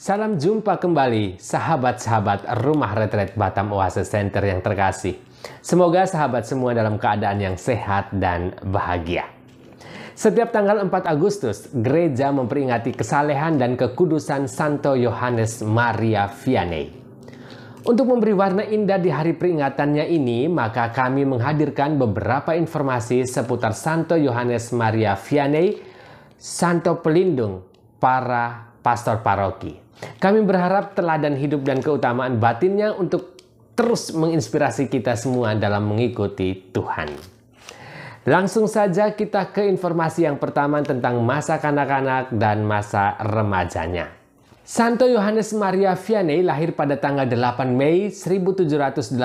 Salam jumpa kembali, sahabat-sahabat Rumah Retret Batam Oasis Center yang terkasih. Semoga sahabat semua dalam keadaan yang sehat dan bahagia. Setiap tanggal 4 Agustus, gereja memperingati kesalehan dan kekudusan Santo Yohanes Maria Vianney. Untuk memberi warna indah di hari peringatannya ini, maka kami menghadirkan beberapa informasi seputar Santo Yohanes Maria Vianney, Santo Pelindung para pastor paroki. Kami berharap teladan hidup dan keutamaan batinnya untuk terus menginspirasi kita semua dalam mengikuti Tuhan. Langsung saja kita ke informasi yang pertama tentang masa kanak-kanak dan masa remajanya. Santo Yohanes Maria Vianney lahir pada tanggal 8 Mei 1786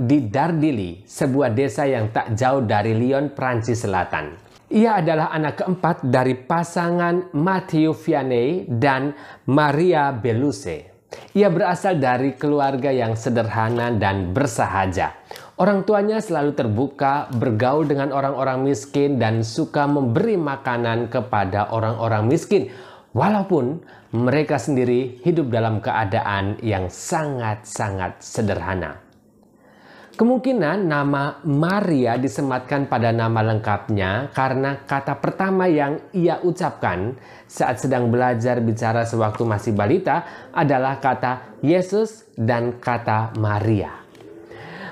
di Dardilly, sebuah desa yang tak jauh dari Lyon, Prancis Selatan. Ia adalah anak keempat dari pasangan Matthew Vianney dan Maria Belusse. Ia berasal dari keluarga yang sederhana dan bersahaja. Orang tuanya selalu terbuka, bergaul dengan orang-orang miskin dan suka memberi makanan kepada orang-orang miskin, walaupun mereka sendiri hidup dalam keadaan yang sangat-sangat sederhana. Kemungkinan nama Maria disematkan pada nama lengkapnya karena kata pertama yang ia ucapkan saat sedang belajar bicara sewaktu masih balita adalah kata Yesus dan kata Maria.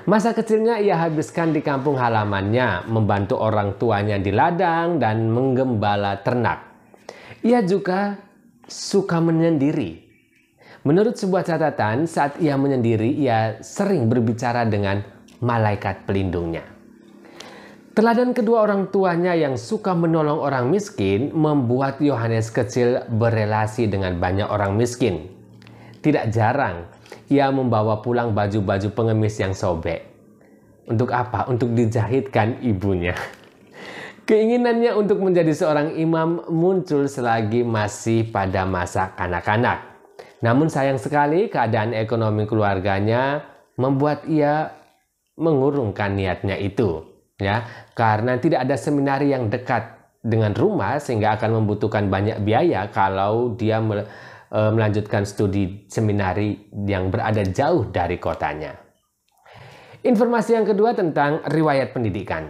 Masa kecilnya ia habiskan di kampung halamannya, membantu orang tuanya di ladang dan menggembala ternak. Ia juga suka menyendiri. Menurut sebuah catatan, saat ia menyendiri, ia sering berbicara dengan malaikat pelindungnya. Teladan kedua orang tuanya yang suka menolong orang miskin membuat Yohanes kecil berelasi dengan banyak orang miskin. Tidak jarang ia membawa pulang baju-baju pengemis yang sobek. Untuk apa? Untuk dijahitkan ibunya. Keinginannya untuk menjadi seorang imam muncul selagi masih pada masa kanak-kanak. Namun sayang sekali keadaan ekonomi keluarganya membuat ia mengurungkan niatnya itu, ya, karena tidak ada seminari yang dekat dengan rumah sehingga akan membutuhkan banyak biaya kalau dia melanjutkan studi seminari yang berada jauh dari kotanya. Informasi yang kedua tentang riwayat pendidikan.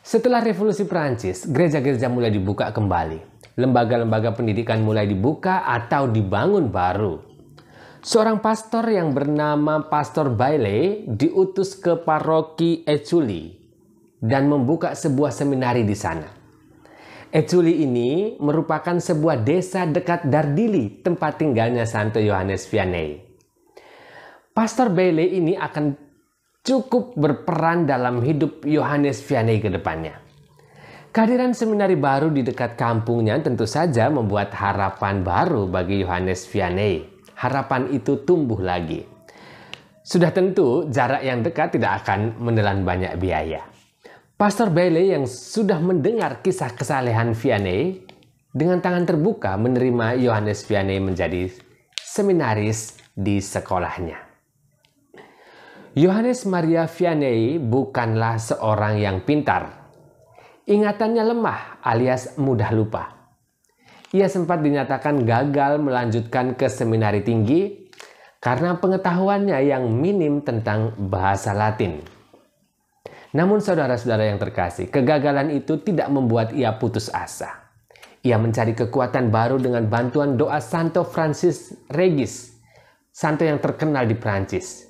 Setelah Revolusi Prancis, gereja-gereja mulai dibuka kembali. Lembaga-lembaga pendidikan mulai dibuka atau dibangun baru. Seorang pastor yang bernama Pastor Bailey diutus ke paroki Écully dan membuka sebuah seminari di sana. Écully ini merupakan sebuah desa dekat Dardilly, tempat tinggalnya Santo Yohanes Vianney. Pastor Bailey ini akan cukup berperan dalam hidup Yohanes Vianney ke depannya. Kehadiran seminari baru di dekat kampungnya tentu saja membuat harapan baru bagi Yohanes Vianney. Harapan itu tumbuh lagi. Sudah tentu jarak yang dekat tidak akan menelan banyak biaya. Pastor Bailey yang sudah mendengar kisah kesalehan Vianney dengan tangan terbuka menerima Yohanes Vianney menjadi seminaris di sekolahnya. Yohanes Maria Vianney bukanlah seorang yang pintar. Ingatannya lemah alias mudah lupa. Ia sempat dinyatakan gagal melanjutkan ke seminari tinggi karena pengetahuannya yang minim tentang bahasa Latin. Namun saudara-saudara yang terkasih, kegagalan itu tidak membuat ia putus asa. Ia mencari kekuatan baru dengan bantuan doa Santo Francis Regis, santo yang terkenal di Prancis.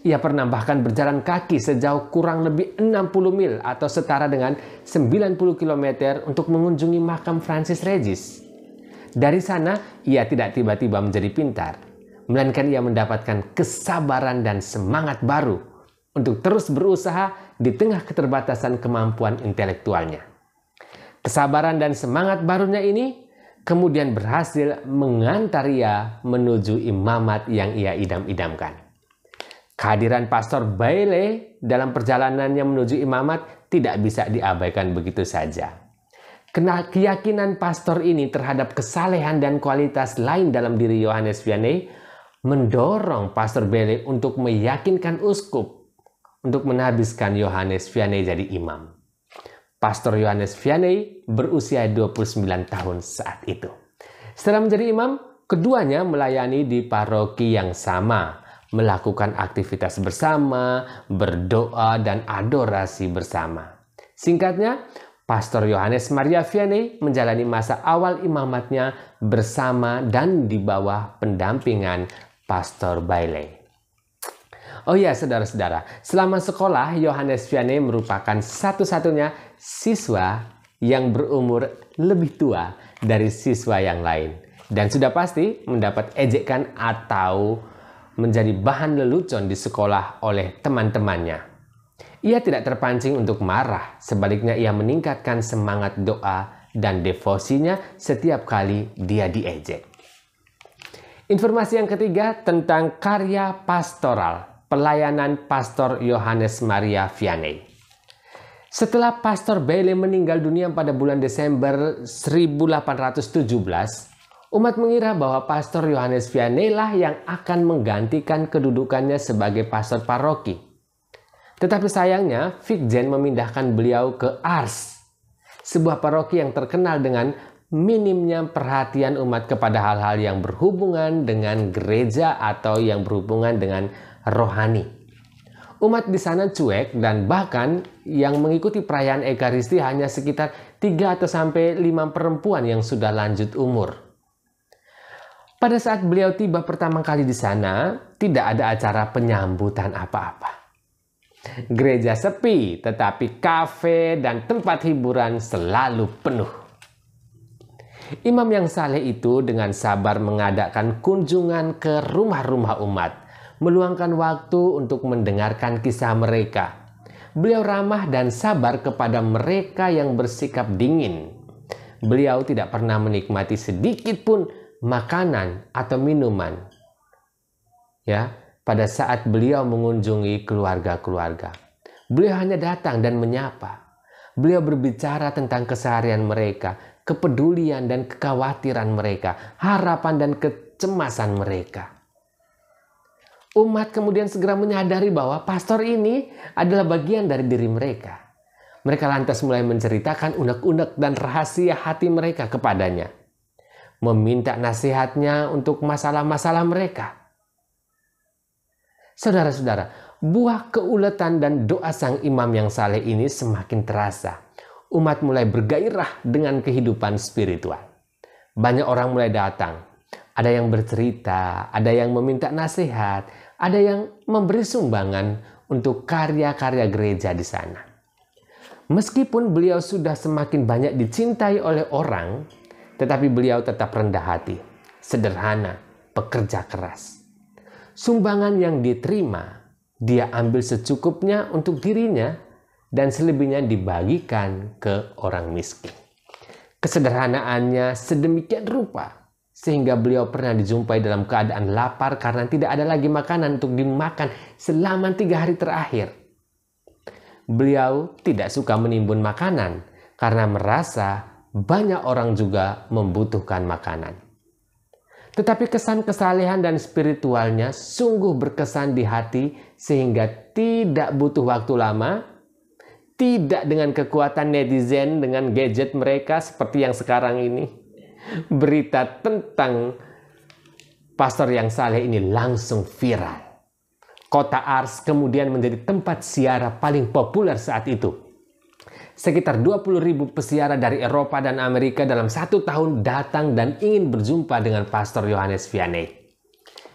Ia pernah bahkan berjalan kaki sejauh kurang lebih 60 mil atau setara dengan 90 km untuk mengunjungi makam Francis Regis. Dari sana, ia tidak tiba-tiba menjadi pintar, melainkan ia mendapatkan kesabaran dan semangat baru untuk terus berusaha di tengah keterbatasan kemampuan intelektualnya. Kesabaran dan semangat barunya ini kemudian berhasil mengantar ia menuju imamat yang ia idam-idamkan. Kehadiran Pastor Bailey dalam perjalanannya menuju imamat tidak bisa diabaikan begitu saja. Keyakinan pastor ini terhadap kesalehan dan kualitas lain dalam diri Yohanes Vianney mendorong Pastor Bailey untuk meyakinkan uskup untuk menghabiskan Yohanes Vianney jadi imam. Pastor Yohanes Vianney berusia 29 tahun saat itu. Setelah menjadi imam, Keduanya melayani di paroki yang sama, melakukan aktivitas bersama, berdoa, dan adorasi bersama. Singkatnya, Pastor Yohanes Maria Vianney menjalani masa awal imamatnya bersama dan di bawah pendampingan Pastor Bailey. Oh ya, saudara-saudara, selama sekolah, Yohanes Vianney merupakan satu-satunya siswa yang berumur lebih tua dari siswa yang lain. Dan sudah pasti mendapat ejekan atau menjadi bahan lelucon di sekolah oleh teman-temannya. Ia tidak terpancing untuk marah, sebaliknya ia meningkatkan semangat doa dan devosinya setiap kali dia diejek. Informasi yang ketiga tentang karya pastoral, pelayanan Pastor Yohanes Maria Vianney. Setelah Pastor Bailey meninggal dunia pada bulan Desember 1817, umat mengira bahwa Pastor Yohanes Vianney lah yang akan menggantikan kedudukannya sebagai pastor paroki. Tetapi sayangnya, Vincent memindahkan beliau ke Ars, sebuah paroki yang terkenal dengan minimnya perhatian umat kepada hal-hal yang berhubungan dengan gereja atau yang berhubungan dengan rohani. Umat di sana cuek dan bahkan yang mengikuti perayaan Ekaristi hanya sekitar 3 atau sampai 5 perempuan yang sudah lanjut umur. Pada saat beliau tiba pertama kali di sana, tidak ada acara penyambutan apa-apa. Gereja sepi, tetapi kafe dan tempat hiburan selalu penuh. Imam yang saleh itu dengan sabar mengadakan kunjungan ke rumah-rumah umat, meluangkan waktu untuk mendengarkan kisah mereka. Beliau ramah dan sabar kepada mereka yang bersikap dingin. Beliau tidak pernah menikmati sedikit pun makanan atau minuman pada saat beliau mengunjungi keluarga-keluarga. Beliau hanya datang dan menyapa. Beliau berbicara tentang keseharian mereka, kepedulian dan kekhawatiran mereka, harapan dan kecemasan mereka. Umat kemudian segera menyadari bahwa pastor ini adalah bagian dari diri mereka. Mereka lantas mulai menceritakan unek-unek dan rahasia hati mereka kepadanya, meminta nasihatnya untuk masalah-masalah mereka. Saudara-saudara, buah keuletan dan doa sang imam yang saleh ini semakin terasa. Umat mulai bergairah dengan kehidupan spiritual. Banyak orang mulai datang. Ada yang bercerita, ada yang meminta nasihat, ada yang memberi sumbangan untuk karya-karya gereja di sana. Meskipun beliau sudah semakin banyak dicintai oleh orang, tetapi beliau tetap rendah hati, sederhana, pekerja keras. Sumbangan yang diterima, dia ambil secukupnya untuk dirinya dan selebihnya dibagikan ke orang miskin. Kesederhanaannya sedemikian rupa sehingga beliau pernah dijumpai dalam keadaan lapar karena tidak ada lagi makanan untuk dimakan selama 3 hari terakhir. Beliau tidak suka menimbun makanan karena merasa banyak orang juga membutuhkan makanan. Tetapi kesan kesalehan dan spiritualnya sungguh berkesan di hati sehingga tidak butuh waktu lama, tidak dengan kekuatan netizen dengan gadget mereka seperti yang sekarang ini. Berita tentang pastor yang saleh ini langsung viral. Kota Ars kemudian menjadi tempat ziarah paling populer saat itu. Sekitar 20.000 peziarah dari Eropa dan Amerika dalam 1 tahun datang dan ingin berjumpa dengan Pastor Yohanes Vianney.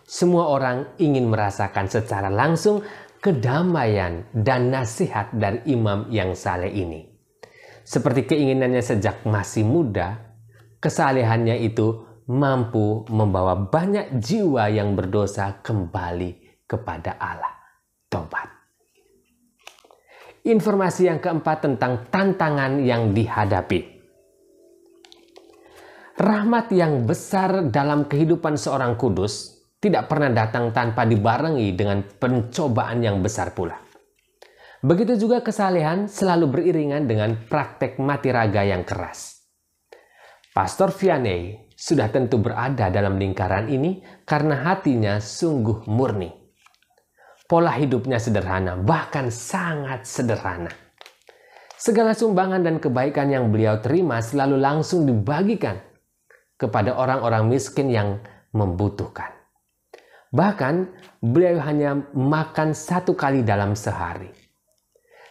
Semua orang ingin merasakan secara langsung kedamaian dan nasihat dari imam yang saleh ini. Seperti keinginannya sejak masih muda, kesalehannya itu mampu membawa banyak jiwa yang berdosa kembali kepada Allah. Tobat. Informasi yang keempat tentang tantangan yang dihadapi. Rahmat yang besar dalam kehidupan seorang kudus tidak pernah datang tanpa dibarengi dengan pencobaan yang besar pula. Begitu juga kesalehan selalu beriringan dengan praktek mati raga yang keras. Pastor Vianney sudah tentu berada dalam lingkaran ini karena hatinya sungguh murni. Pola hidupnya sederhana, bahkan sangat sederhana. Segala sumbangan dan kebaikan yang beliau terima selalu langsung dibagikan kepada orang-orang miskin yang membutuhkan. Bahkan beliau hanya makan 1 kali dalam sehari.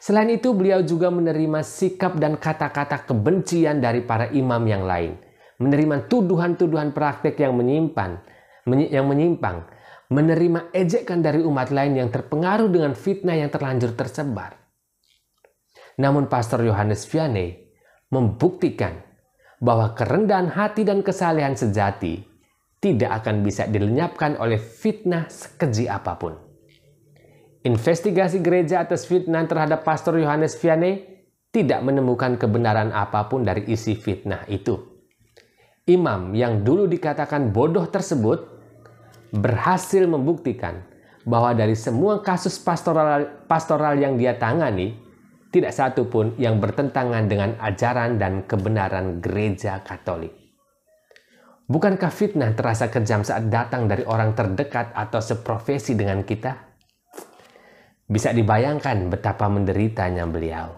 Selain itu, beliau juga menerima sikap dan kata-kata kebencian dari para imam yang lain, menerima tuduhan-tuduhan praktek yang menyimpang, menerima ejekan dari umat lain yang terpengaruh dengan fitnah yang terlanjur tersebar. Namun Pastor Yohanes Vianney membuktikan bahwa kerendahan hati dan kesalehan sejati tidak akan bisa dilenyapkan oleh fitnah sekeji apapun. Investigasi gereja atas fitnah terhadap Pastor Yohanes Vianney tidak menemukan kebenaran apapun dari isi fitnah itu. Imam yang dulu dikatakan bodoh tersebut berhasil membuktikan bahwa dari semua kasus pastoral yang dia tangani, tidak satu pun yang bertentangan dengan ajaran dan kebenaran gereja Katolik. Bukankah fitnah terasa kejam saat datang dari orang terdekat atau seprofesi dengan kita? Bisa dibayangkan betapa menderitanya beliau.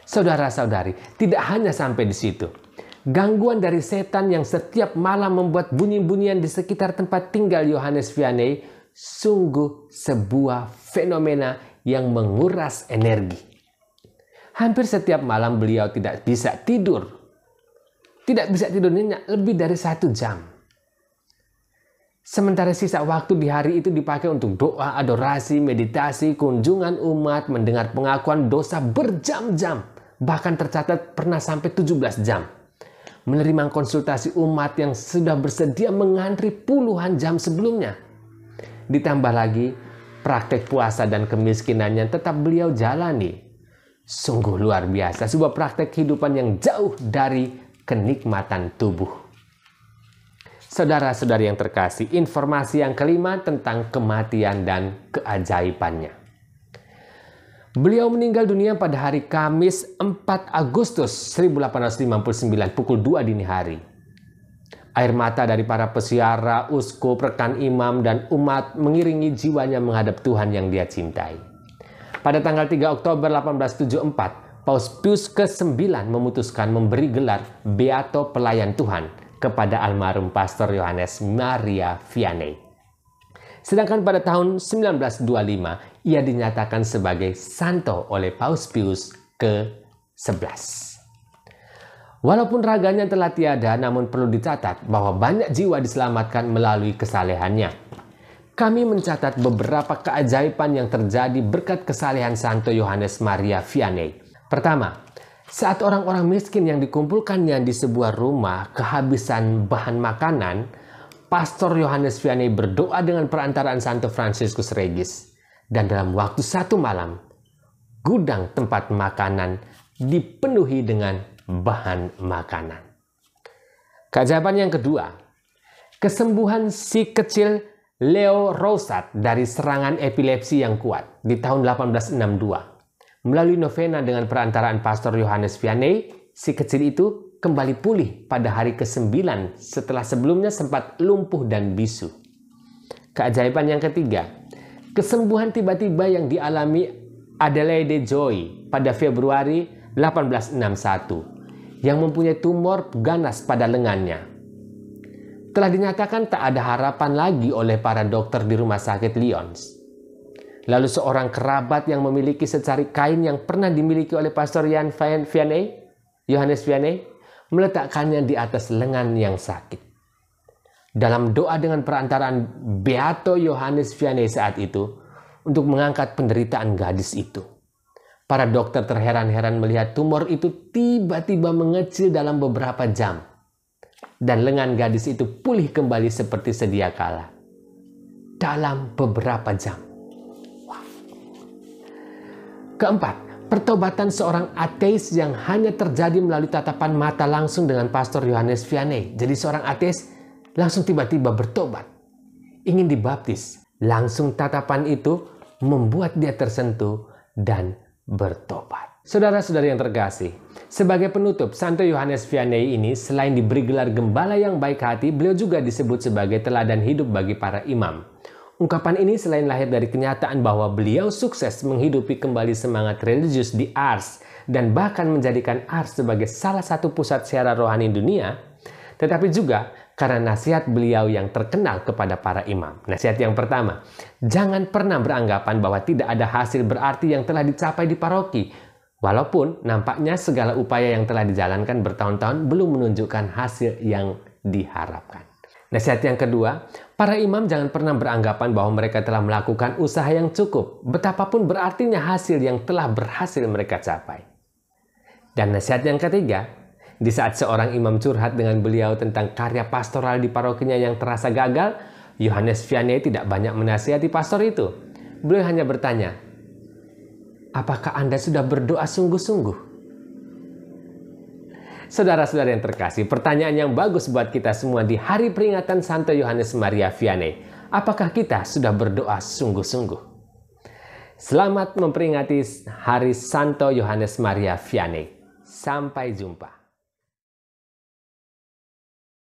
Saudara-saudari, tidak hanya sampai di situ. Gangguan dari setan yang setiap malam membuat bunyi-bunyian di sekitar tempat tinggal Yohanes Vianney sungguh sebuah fenomena yang menguras energi. Hampir setiap malam beliau tidak bisa tidur. Tidak bisa tidur nyenyak lebih dari 1 jam. Sementara sisa waktu di hari itu dipakai untuk doa, adorasi, meditasi, kunjungan umat, mendengar pengakuan dosa berjam-jam. Bahkan tercatat pernah sampai 17 jam. Menerima konsultasi umat yang sudah bersedia mengantri puluhan jam sebelumnya. Ditambah lagi praktek puasa dan kemiskinannya tetap beliau jalani. Sungguh luar biasa, sebuah praktek kehidupan yang jauh dari kenikmatan tubuh. Saudara-saudari yang terkasih, informasi yang kelima tentang kematian dan keajaibannya. Beliau meninggal dunia pada hari Kamis 4 Agustus 1859 pukul 2 dini hari. Air mata dari para pesiara, uskup, rekan imam, dan umat mengiringi jiwanya menghadap Tuhan yang dia cintai. Pada tanggal 3 Oktober 1874, Paus Pius ke-9 memutuskan memberi gelar Beato Pelayan Tuhan kepada almarhum Pastor Yohanes Maria Vianney. Sedangkan pada tahun 1925, ia dinyatakan sebagai santo oleh Paus Pius ke-11. Walaupun raganya telah tiada, namun perlu dicatat bahwa banyak jiwa diselamatkan melalui kesalehannya. Kami mencatat beberapa keajaiban yang terjadi berkat kesalehan Santo Yohanes Maria Vianney. Pertama, saat orang-orang miskin yang dikumpulkannya di sebuah rumah kehabisan bahan makanan, Pastor Yohanes Vianney berdoa dengan perantaraan Santo Fransiskus Regis. Dan dalam waktu 1 malam, gudang tempat makanan dipenuhi dengan bahan makanan. Keajaiban yang kedua, kesembuhan si kecil Leo Rosat dari serangan epilepsi yang kuat di tahun 1862. Melalui novena dengan perantaraan Pastor Yohanes Vianney, si kecil itu kembali pulih pada hari ke-9 setelah sebelumnya sempat lumpuh dan bisu. Keajaiban yang ketiga, kesembuhan tiba-tiba yang dialami Adelaide Joy pada Februari 1861 yang mempunyai tumor ganas pada lengannya. Telah dinyatakan tak ada harapan lagi oleh para dokter di rumah sakit Lyons. Lalu seorang kerabat yang memiliki secari kain yang pernah dimiliki oleh Pastor Yohanes Vianney, meletakkannya di atas lengan yang sakit. Dalam doa dengan perantaraan Beato Yohanes Vianney saat itu, untuk mengangkat penderitaan gadis itu. Para dokter terheran-heran melihat tumor itu tiba-tiba mengecil dalam beberapa jam. Dan lengan gadis itu pulih kembali seperti sedia kala. Dalam beberapa jam. Keempat, pertobatan seorang ateis yang hanya terjadi melalui tatapan mata langsung dengan Pastor Yohanes Vianney. Jadi seorang ateis langsung tiba-tiba bertobat. Ingin dibaptis. Langsung tatapan itu membuat dia tersentuh dan bertobat. Saudara-saudari yang terkasih, sebagai penutup, Santo Yohanes Vianney ini selain diberi gelar gembala yang baik hati, beliau juga disebut sebagai teladan hidup bagi para imam. Ungkapan ini selain lahir dari kenyataan bahwa beliau sukses menghidupi kembali semangat religius di Ars dan bahkan menjadikan Ars sebagai salah satu pusat siaran rohani dunia, tetapi juga karena nasihat beliau yang terkenal kepada para imam. Nasihat yang pertama, jangan pernah beranggapan bahwa tidak ada hasil berarti yang telah dicapai di paroki. Walaupun nampaknya segala upaya yang telah dijalankan bertahun-tahun belum menunjukkan hasil yang diharapkan. Nasihat yang kedua, para imam jangan pernah beranggapan bahwa mereka telah melakukan usaha yang cukup, betapapun berartinya hasil yang telah berhasil mereka capai. Dan nasihat yang ketiga, di saat seorang imam curhat dengan beliau tentang karya pastoral di parokinya yang terasa gagal, Yohanes Vianney tidak banyak menasihati pastor itu. Beliau hanya bertanya, apakah Anda sudah berdoa sungguh-sungguh? Saudara-saudara yang terkasih, pertanyaan yang bagus buat kita semua di hari peringatan Santo Yohanes Maria Vianney. Apakah kita sudah berdoa sungguh-sungguh? Selamat memperingati Hari Santo Yohanes Maria Vianney. Sampai jumpa.